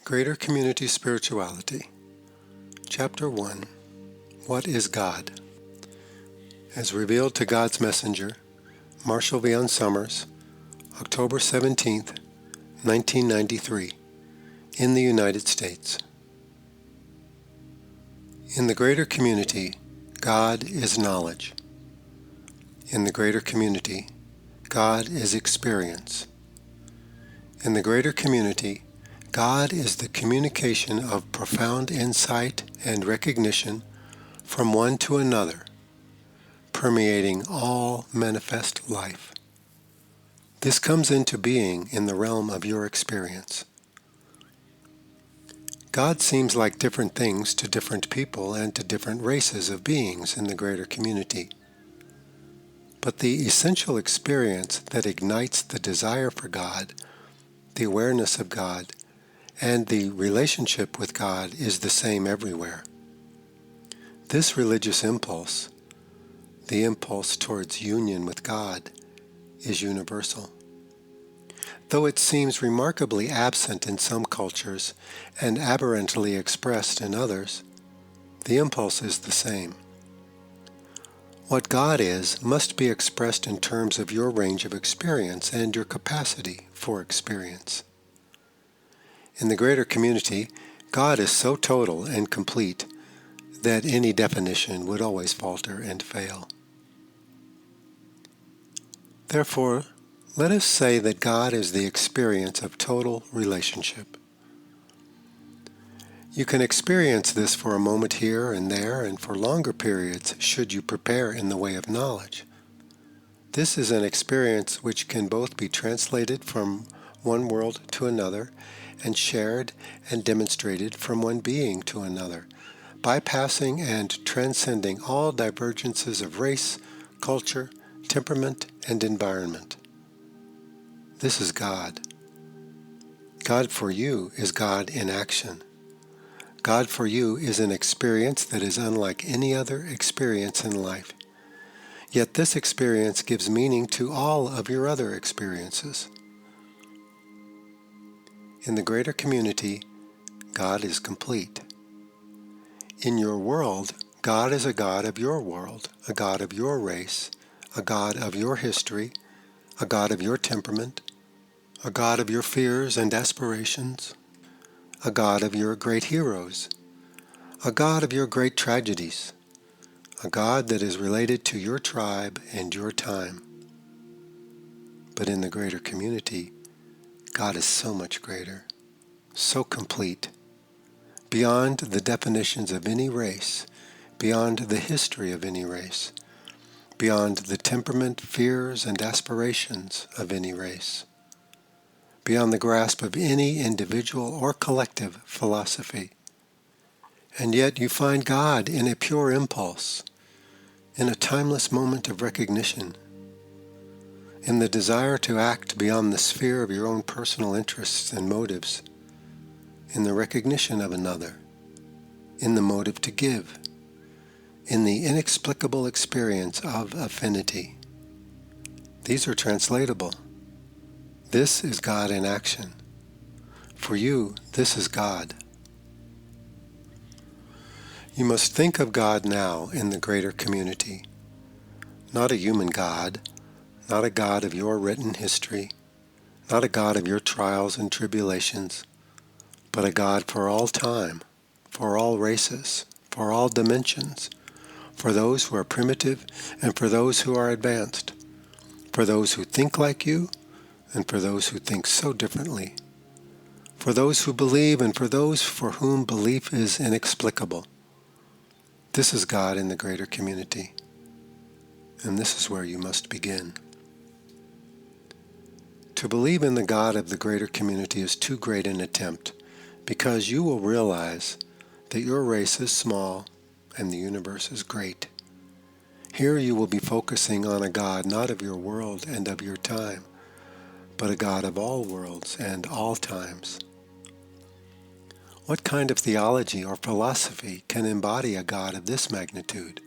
Greater Community Spirituality, Chapter 1, What is God? As revealed to God's Messenger, Marshall V. Summers, October 17, 1993, in the United States. In the greater community, God is knowledge. In the greater community, God is experience. In the greater community, God is the communication of profound insight and recognition from one to another, permeating all manifest life. This comes into being in the realm of your experience. God seems like different things to different people and to different races of beings in the greater community. But the essential experience that ignites the desire for God, the awareness of God, and the relationship with God is the same everywhere. This religious impulse, the impulse towards union with God, is universal. Though it seems remarkably absent in some cultures and aberrantly expressed in others, the impulse is the same. What God is must be expressed in terms of your range of experience and your capacity for experience. In the greater community, God is so total and complete that any definition would always falter and fail. Therefore, let us say that God is the experience of total relationship. You can experience this for a moment here and there and for longer periods should you prepare in the way of knowledge. This is an experience which can both be translated from one world to another and shared and demonstrated from one being to another, bypassing and transcending all divergences of race, culture, temperament, and environment. This is God. God for you is God in action. God for you is an experience that is unlike any other experience in life. Yet this experience gives meaning to all of your other experiences. In the greater community, God is complete. In your world, God is a God of your world, a God of your race, a God of your history, a God of your temperament, a God of your fears and aspirations, a God of your great heroes, a God of your great tragedies, a God that is related to your tribe and your time. But in the greater community, God is so much greater, so complete, beyond the definitions of any race, beyond the history of any race, beyond the temperament, fears, and aspirations of any race, beyond the grasp of any individual or collective philosophy. And yet you find God in a pure impulse, in a timeless moment of recognition, in the desire to act beyond the sphere of your own personal interests and motives, in the recognition of another, in the motive to give, in the inexplicable experience of affinity. These are translatable. This is God in action. For you, this is God. You must think of God now in the greater community. Not a human God, not a God of your written history, not a God of your trials and tribulations, but a God for all time, for all races, for all dimensions, for those who are primitive and for those who are advanced, for those who think like you and for those who think so differently, for those who believe and for those for whom belief is inexplicable. This is God in the greater community, and this is where you must begin. To believe in the God of the greater community is too great an attempt, because you will realize that your race is small and the universe is great. Here you will be focusing on a God not of your world and of your time, but a God of all worlds and all times. What kind of theology or philosophy can embody a God of this magnitude?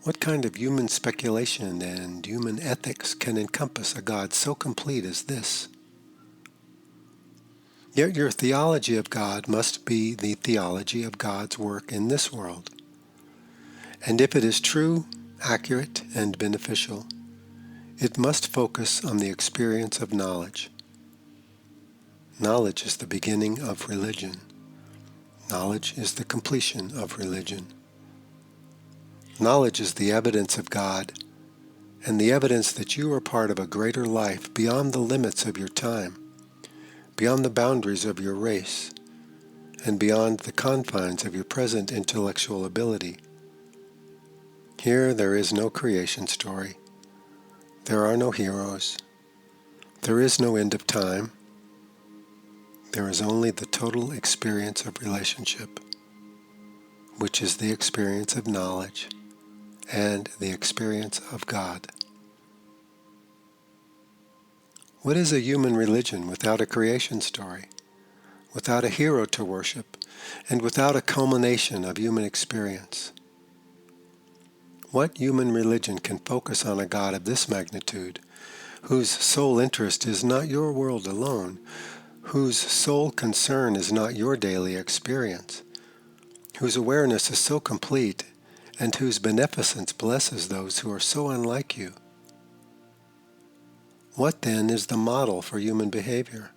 What kind of human speculation and human ethics can encompass a God so complete as this? Yet your theology of God must be the theology of God's work in this world. And if it is true, accurate, and beneficial, it must focus on the experience of knowledge. Knowledge is the beginning of religion. Knowledge is the completion of religion. Knowledge is the evidence of God, and the evidence that you are part of a greater life beyond the limits of your time, beyond the boundaries of your race, and beyond the confines of your present intellectual ability. Here there is no creation story. There are no heroes. There is no end of time. There is only the total experience of relationship, which is the experience of knowledge and the experience of God. What is a human religion without a creation story, without a hero to worship, and without a culmination of human experience? What human religion can focus on a God of this magnitude, whose sole interest is not your world alone, whose sole concern is not your daily experience, whose awareness is so complete, and whose beneficence blesses those who are so unlike you? What then is the model for human behavior?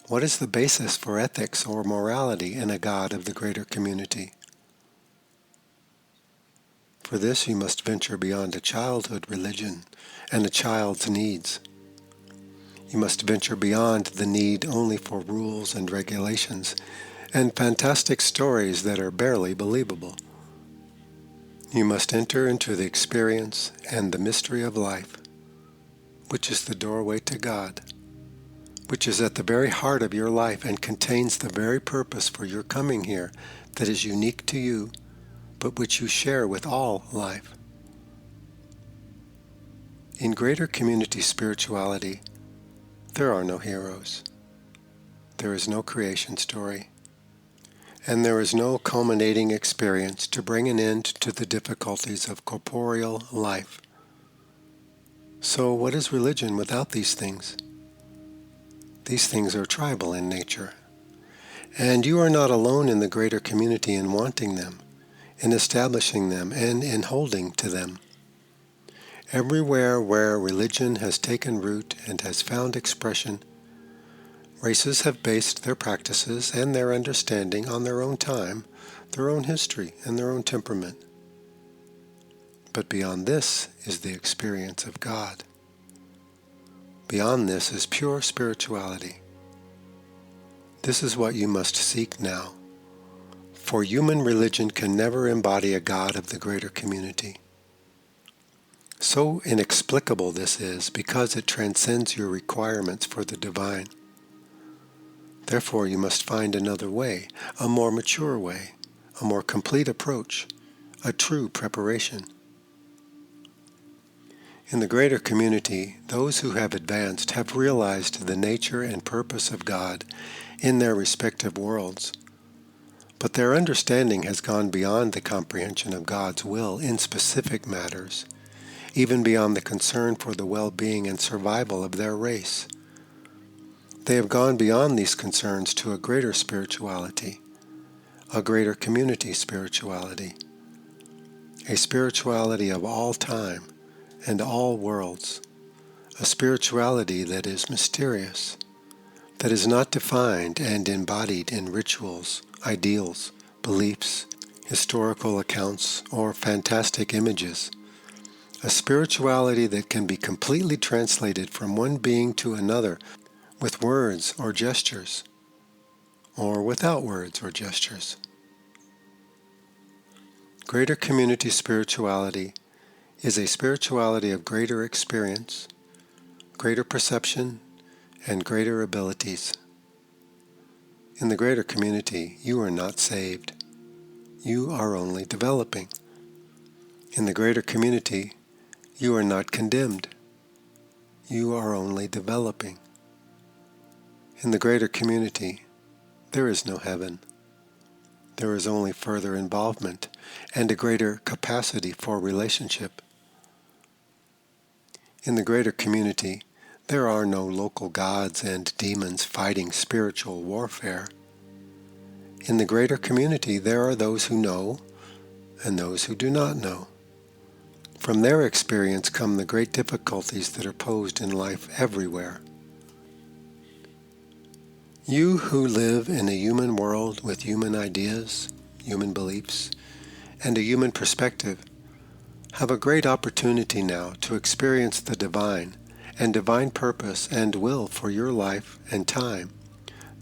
What is the basis for ethics or morality in a God of the greater community? For this you must venture beyond a childhood religion and a child's needs. You must venture beyond the need only for rules and regulations and fantastic stories that are barely believable. You must enter into the experience and the mystery of life, which is the doorway to God, which is at the very heart of your life and contains the very purpose for your coming here that is unique to you, but which you share with all life. In greater community spirituality, there are no heroes. There is no creation story. And there is no culminating experience to bring an end to the difficulties of corporeal life. So what is religion without these things? These things are tribal in nature. And you are not alone in the greater community in wanting them, in establishing them, and in holding to them. Everywhere where religion has taken root and has found expression, races have based their practices and their understanding on their own time, their own history, and their own temperament. But beyond this is the experience of God. Beyond this is pure spirituality. This is what you must seek now, for human religion can never embody a God of the greater community. So inexplicable this is because it transcends your requirements for the divine. Therefore you must find another way, a more mature way, a more complete approach, a true preparation. In the greater community, those who have advanced have realized the nature and purpose of God in their respective worlds. But their understanding has gone beyond the comprehension of God's will in specific matters, even beyond the concern for the well-being and survival of their race. They have gone beyond these concerns to a greater spirituality, a greater community spirituality, a spirituality of all time and all worlds, a spirituality that is mysterious, that is not defined and embodied in rituals, ideals, beliefs, historical accounts, or fantastic images, a spirituality that can be completely translated from one being to another with words or gestures, or without words or gestures. Greater community spirituality is a spirituality of greater experience, greater perception, and greater abilities. In the greater community, you are not saved. You are only developing. In the greater community, you are not condemned. You are only developing. In the greater community, there is no heaven. There is only further involvement and a greater capacity for relationship. In the greater community, There are no local gods and demons fighting spiritual warfare. In the greater community, there are those who know and those who do not know. From their experience come the great difficulties that are posed in life everywhere. You who live in a human world with human ideas, human beliefs, and a human perspective have a great opportunity now to experience the divine and divine purpose and will for your life and time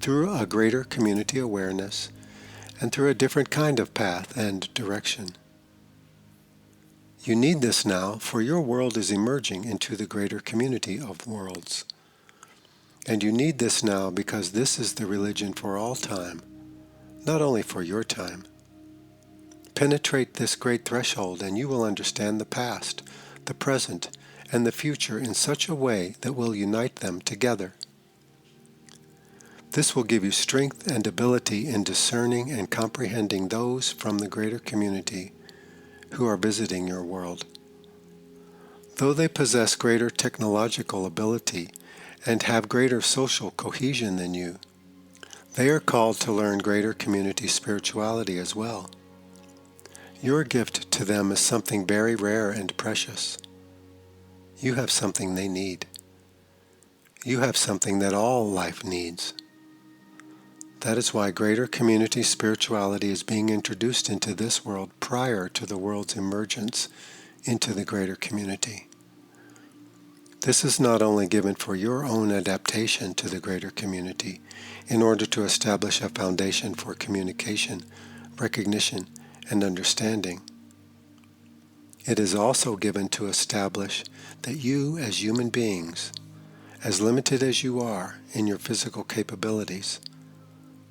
through a greater community awareness and through a different kind of path and direction. You need this now, for your world is emerging into the greater community of worlds. And you need this now because this is the religion for all time, not only for your time. Penetrate this great threshold and you will understand the past, the present, and the future in such a way that will unite them together. This will give you strength and ability in discerning and comprehending those from the greater community who are visiting your world. Though they possess greater technological ability and have greater social cohesion than you, they are called to learn greater community spirituality as well. Your gift to them is something very rare and precious. You have something they need. You have something that all life needs. That is why greater community spirituality is being introduced into this world prior to the world's emergence into the greater community. This is not only given for your own adaptation to the greater community in order to establish a foundation for communication, recognition, and understanding. It is also given to establish that you as human beings, as limited as you are in your physical capabilities,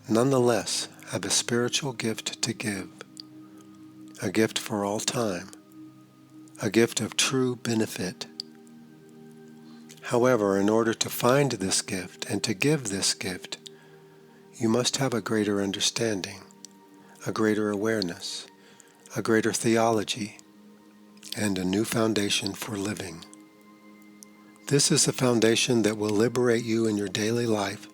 nonetheless have a spiritual gift to give, a gift for all time, a gift of true benefit. However, in order to find this gift and to give this gift, you must have a greater understanding, a greater awareness, a greater theology, and a new foundation for living. This is a foundation that will liberate you in your daily life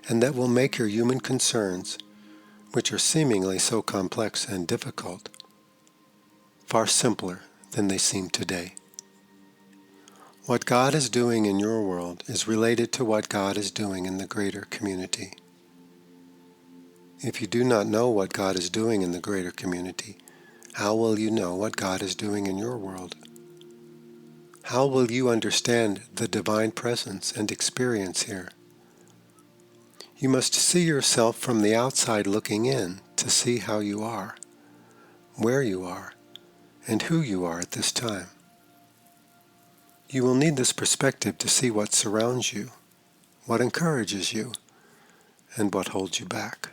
and that will make your human concerns, which are seemingly so complex and difficult, far simpler than they seem today. What God is doing in your world is related to what God is doing in the greater community. If you do not know what God is doing in the greater community, how will you know what God is doing in your world? How will you understand the divine presence and experience here? You must see yourself from the outside looking in to see how you are, where you are, and who you are at this time. You will need this perspective to see what surrounds you, what encourages you, and what holds you back.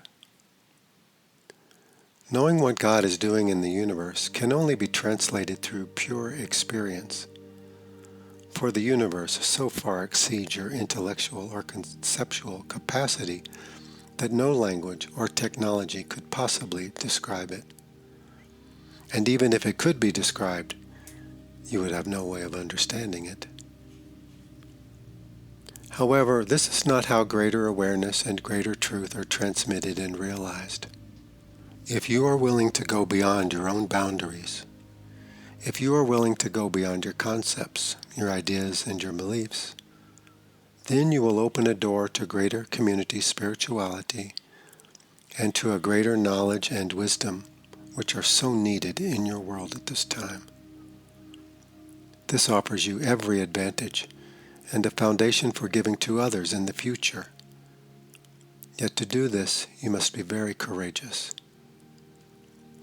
Knowing what God is doing in the universe can only be translated through pure experience, for the universe so far exceeds your intellectual or conceptual capacity that no language or technology could possibly describe it. And even if it could be described, you would have no way of understanding it. However, this is not how greater awareness and greater truth are transmitted and realized. If you are willing to go beyond your own boundaries, if you are willing to go beyond your concepts, your ideas, and your beliefs, then you will open a door to greater community spirituality and to a greater knowledge and wisdom which are so needed in your world at this time. This offers you every advantage and a foundation for giving to others in the future. Yet to do this, you must be very courageous.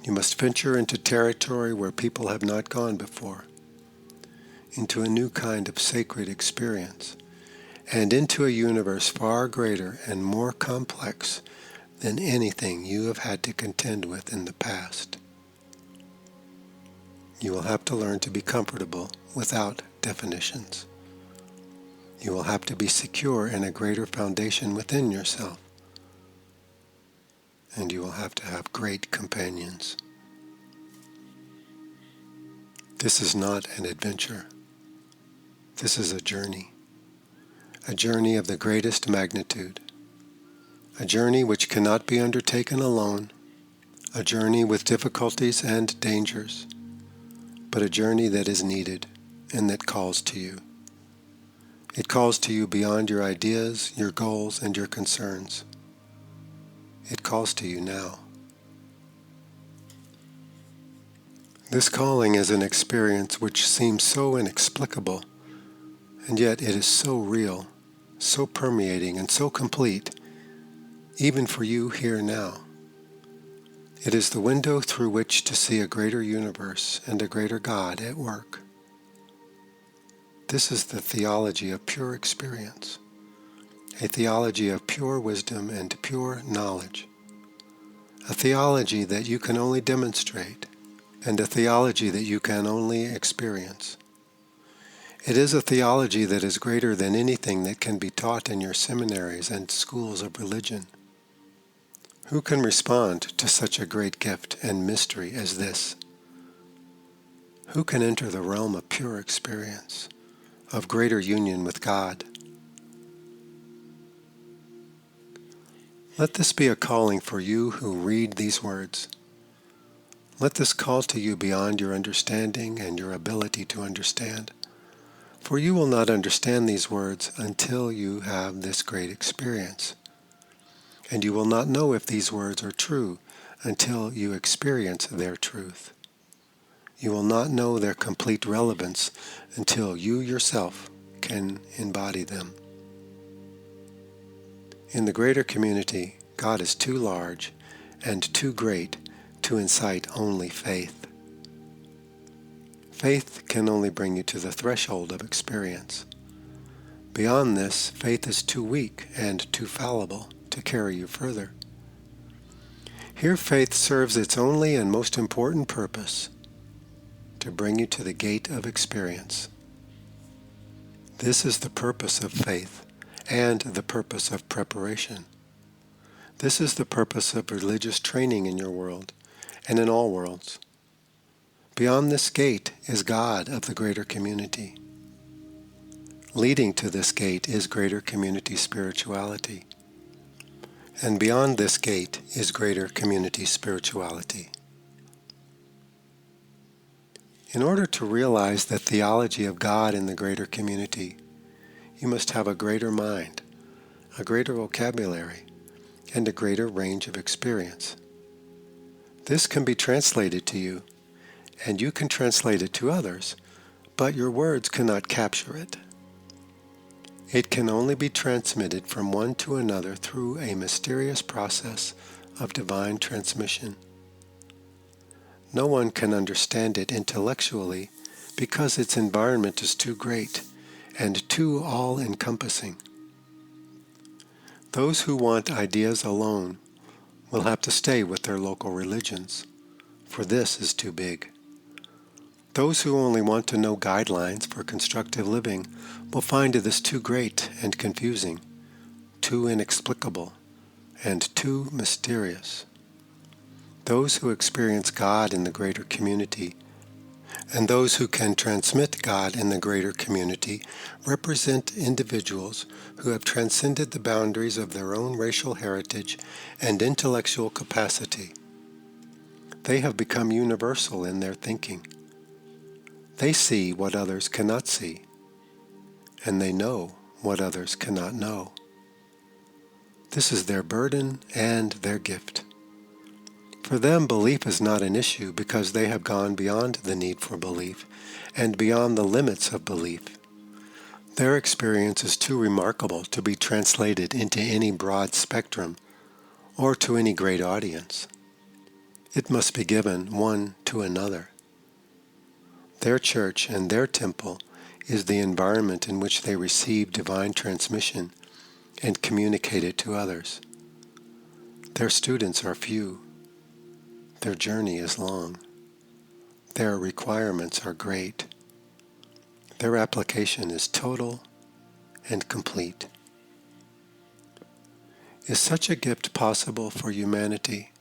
You must venture into territory where people have not gone before, into a new kind of sacred experience, and into a universe far greater and more complex than anything you have had to contend with in the past. You will have to learn to be comfortable without definitions. You will have to be secure in a greater foundation within yourself. And you will have to have great companions. This is not an adventure. This is a journey. a journey of the greatest magnitude, a journey which cannot be undertaken alone, a journey with difficulties and dangers, but a journey that is needed and that calls to you. It calls to you beyond your ideas, your goals, and your concerns. It calls to you now. This calling is an experience which seems so inexplicable, and yet it is so real, so permeating, and so complete, even for you here now. It is the window through which to see a greater universe and a greater God at work. This is the theology of pure experience, a theology of pure wisdom and pure knowledge, a theology that you can only demonstrate, and a theology that you can only experience. It is a theology that is greater than anything that can be taught in your seminaries and schools of religion. Who can respond to such a great gift and mystery as this? Who can enter the realm of pure experience, of greater union with God? Let this be a calling for you who read these words. Let this call to you beyond your understanding and your ability to understand. For you will not understand these words until you have this great experience. And you will not know if these words are true until you experience their truth. You will not know their complete relevance until you yourself can embody them. In the greater community, God is too large and too great to incite only faith. Faith can only bring you to the threshold of experience. Beyond this, faith is too weak and too fallible to carry you further. Here faith serves its only and most important purpose, to bring you to the gate of experience. This is the purpose of faith and the purpose of preparation. This is the purpose of religious training in your world and in all worlds. Beyond this gate is God of the greater community. Leading to this gate is greater community spirituality. And beyond this gate is greater community spirituality. In order to realize the theology of God in the greater community, you must have a greater mind, a greater vocabulary, and a greater range of experience. This can be translated to you, and you can translate it to others, but your words cannot capture it. It can only be transmitted from one to another through a mysterious process of divine transmission. No one can understand it intellectually because its environment is too great and too all-encompassing. Those who want ideas alone will have to stay with their local religions, for this is too big. Those who only want to know guidelines for constructive living will find this too great and confusing, too inexplicable, and too mysterious. Those who experience God in the greater community and those who can transmit God in the greater community represent individuals who have transcended the boundaries of their own racial heritage and intellectual capacity. They have become universal in their thinking. They see what others cannot see, and they know what others cannot know. This is their burden and their gift. For them, belief is not an issue because they have gone beyond the need for belief and beyond the limits of belief. Their experience is too remarkable to be translated into any broad spectrum or to any great audience. It must be given one to another. Their church and their temple is the environment in which they receive divine transmission and communicate it to others. Their students are few. Their journey is long. Their requirements are great. Their application is total and complete. Is such a gift possible for humanity?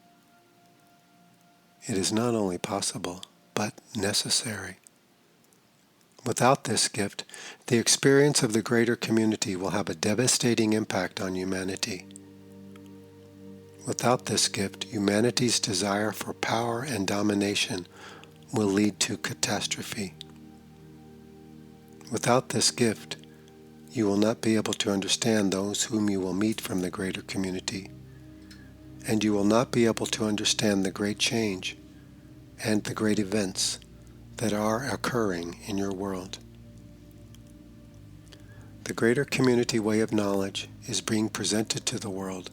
It is not only possible, but necessary. Without this gift, the experience of the greater community will have a devastating impact on humanity. Without this gift, humanity's desire for power and domination will lead to catastrophe. Without this gift, you will not be able to understand those whom you will meet from the greater community, and you will not be able to understand the great change and the great events that are occurring in your world. The greater community way of knowledge is being presented to the world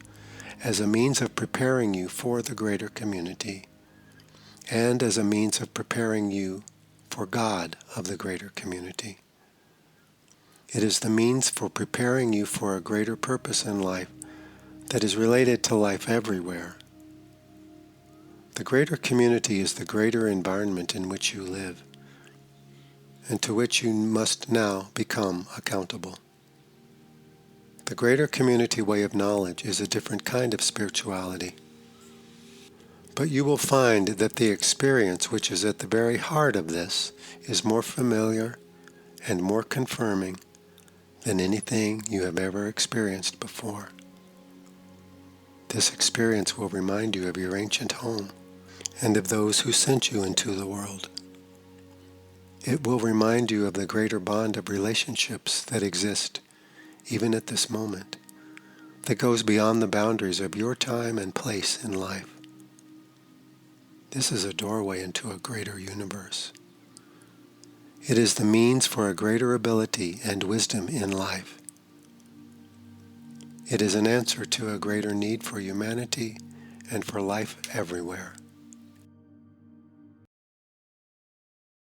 as a means of preparing you for the greater community, and as a means of preparing you for God of the greater community. It is the means for preparing you for a greater purpose in life that is related to life everywhere. The greater community is the greater environment in which you live, and to which you must now become accountable. The greater community way of knowledge is a different kind of spirituality. But you will find that the experience which is at the very heart of this is more familiar and more confirming than anything you have ever experienced before. This experience will remind you of your ancient home and of those who sent you into the world. It will remind you of the greater bond of relationships that exist even at this moment, that goes beyond the boundaries of your time and place in life. This is a doorway into a greater universe. It is the means for a greater ability and wisdom in life. It is an answer to a greater need for humanity and for life everywhere.